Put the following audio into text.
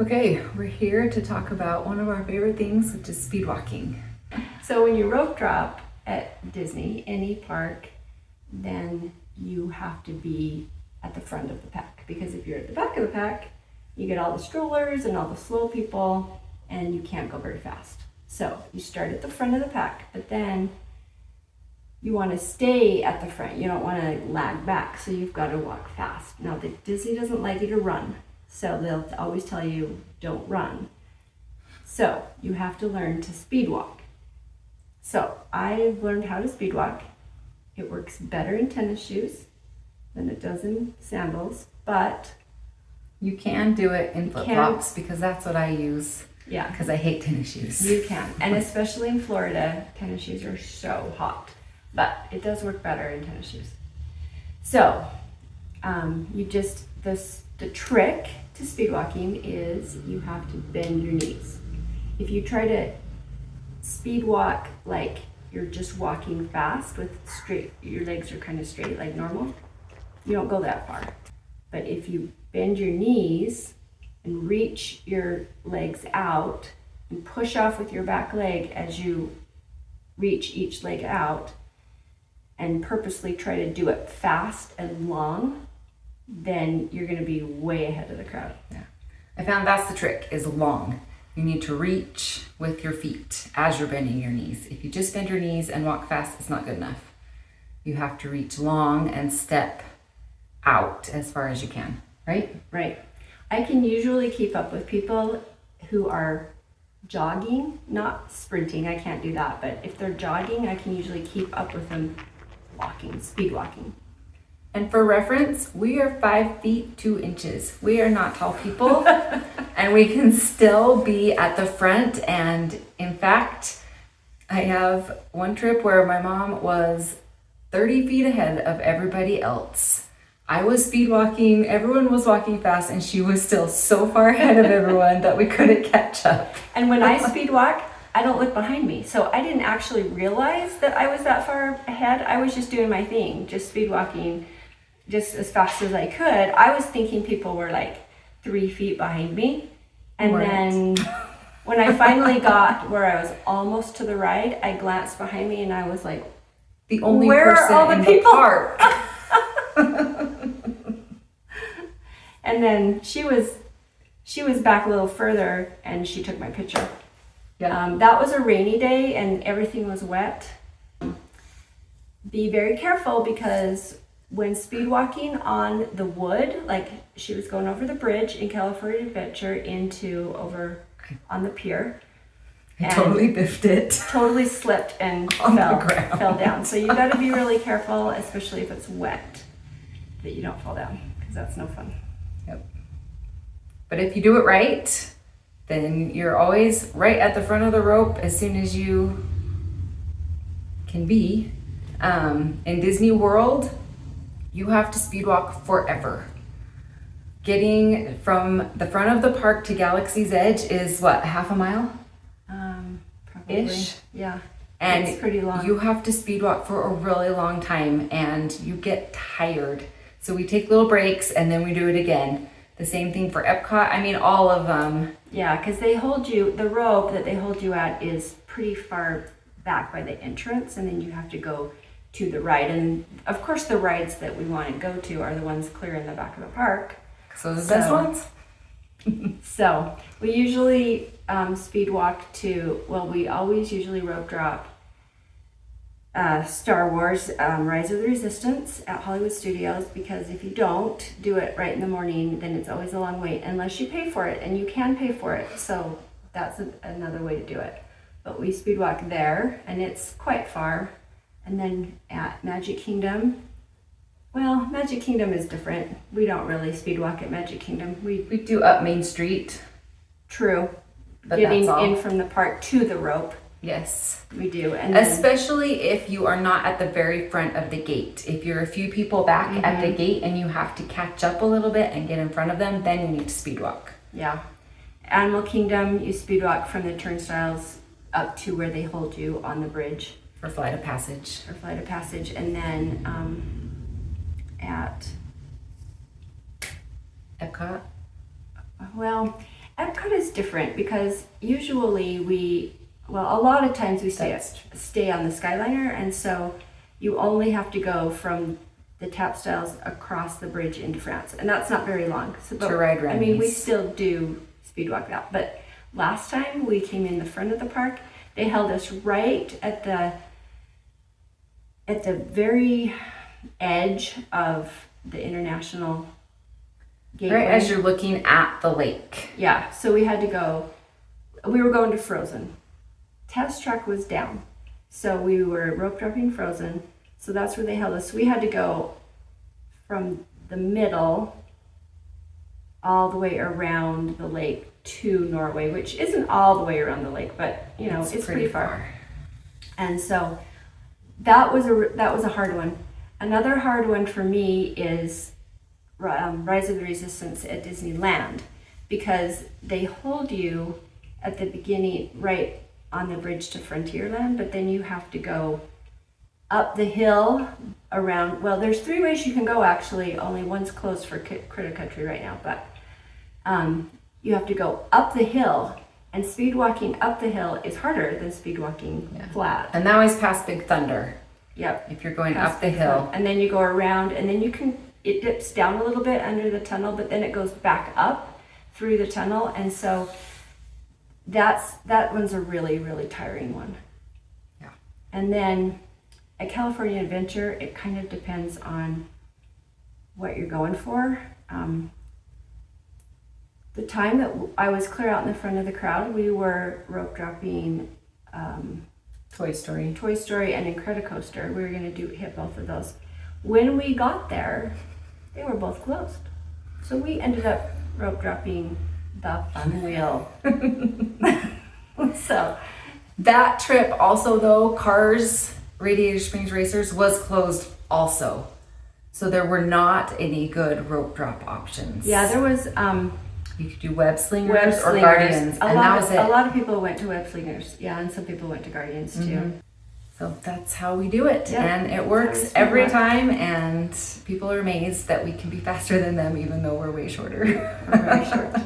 Okay, we're here to talk about one of our favorite things, which is speed walking. So when you rope drop at Disney, any park, then you have to be at the front of the pack, because if you're at the back of the pack, you get all the strollers and all the slow people and you can't go very fast. So you start at the front of the pack, but then you want to stay at the front. You don't want to lag back, so you've got to walk fast. Now, Disney doesn't like you to run, so they'll always tell you don't run. So you have to learn to speed walk. So I've learned how to speed walk. It works better in tennis shoes than it does in sandals, but You can do it in flip-flops because that's what I use. yeah, Because I hate tennis shoes. you can. And especially in Florida, tennis shoes are so hot, but it does work better in tennis shoes. So the trick to speed walking is you have to bend your knees. If you try to speed walk like you're just walking fast with straight, your legs are kind of straight like normal, you don't go that far. But if you bend your knees and reach your legs out and push off with your back leg as you reach each leg out and purposely try to do it fast and long, then you're going to be way ahead of the crowd. Yeah. I found that's the trick, is long. You need to reach with your feet as you're bending your knees. If you just bend your knees and walk fast, it's not good enough. You have to reach long and step out as far as you can, right? Right. I can usually keep up with people who are jogging, not sprinting. I can't do that. But if they're jogging, I can usually keep up with them walking, speed walking. And for reference, we are 5 feet 2 inches. We are not tall people, and we can still be at the front. And in fact, I have one trip where my mom was 30 feet ahead of everybody else. I was speed walking, everyone was walking fast, and she was still so far ahead of everyone that we couldn't catch up. And when I speed walk, I don't look behind me. So I didn't actually realize that I was that far ahead. I was just doing my thing, just speed walking just as fast as I could. I was thinking people were like 3 feet behind me. And then when I finally got where I was almost to the ride, I glanced behind me and I was like, The only where person are all the in people? the park. And then she was back a little further and she took my picture. Yeah. That was a rainy day and everything was wet. Be very careful, because when speed walking on the wood, like she was going over the bridge in California Adventure into over on the pier. I and totally biffed it. Totally slipped and On the ground. fell down. So you got to be really careful, especially if it's wet, that you don't fall down, because that's no fun. Yep. But if you do it right, then you're always right at the front of the rope as soon as you can be. In Disney World, you have to speed walk forever. Getting from the front of the park to Galaxy's Edge is what, half a mile? Probably. Ish. Yeah. And it's pretty long. you have to speed walk for a really long time and you get tired. So we take little breaks and then we do it again. The same thing for Epcot. I mean, all of them. Yeah, because they hold you, the rope that they hold you at is pretty far back by the entrance, and then you have to go to the ride. And of course, the rides that we want to go to are the ones clear in the back of the park. So the best ones? So we usually speed walk to, well, we always usually rope drop Star Wars Rise of the Resistance at Hollywood Studios, because if you don't do it right in the morning, then it's always a long wait unless you pay for it, and you can pay for it, so that's another way to do it. But we speed walk there, and it's quite far. And then at Magic Kingdom, well, Magic Kingdom is different. We don't really speed walk at Magic Kingdom. We do up Main Street. True, But getting that's all. in from the park to the rope, Yes. we do. And then, Especially if you are not at the very front of the gate. If you're a few people back at the gate and you have to catch up a little bit and get in front of them, then you need to speed walk. yeah. Animal Kingdom, you speed walk from the turnstiles up to where they hold you on the bridge For Flight of Passage. for Flight of Passage. And then at Epcot. Well, Epcot is different because usually a lot of times we stay on the Skyliner, and so you only have to go from the tap styles across the bridge into France, and that's not very long. So, To ride I mean, we Remy's. still do Speedwalk that, but last time we came in the front of the park, they held us right at the very edge of the international gateway. Right as you're looking at the lake. Yeah, so we had to go. We were going to Frozen. Test track was down, so we were rope dropping Frozen. So that's where they held us. We had to go from the middle all the way around the lake to Norway, which isn't all the way around the lake, but you know it's pretty far. And so that was a hard one. Another hard one for me is Rise of the Resistance at Disneyland, because they hold you at the beginning right on the bridge to Frontierland, but then you have to go up the hill around. Well, there's 3 ways you can go actually. Only one's closed for Critter Country right now, but you have to go up the hill, and speed walking up the hill is harder than speed walking flat. And that was past Big Thunder. Yep. If you're going up the hill. And then you go around, and then it dips down a little bit under the tunnel, but then it goes back up through the tunnel. And so that one's a really, really tiring one. Yeah. And then at California Adventure, it kind of depends on what you're going for. The time that I was clear out in the front of the crowd, we were rope dropping Toy Story. and Incredicoaster. We were going to hit both of those. When we got there, they were both closed. So we ended up rope dropping the Fun Wheel. So that trip also though, Cars Radiator Springs Racers was closed also. So there were not any good rope drop options. yeah, there was You could do web slingers or Guardians, and that was it. A lot of people went to web slingers, and some people went to Guardians too. So that's how we do it, Yep. and it works every time, and people are amazed that we can be faster than them even though we're way shorter. We're really short.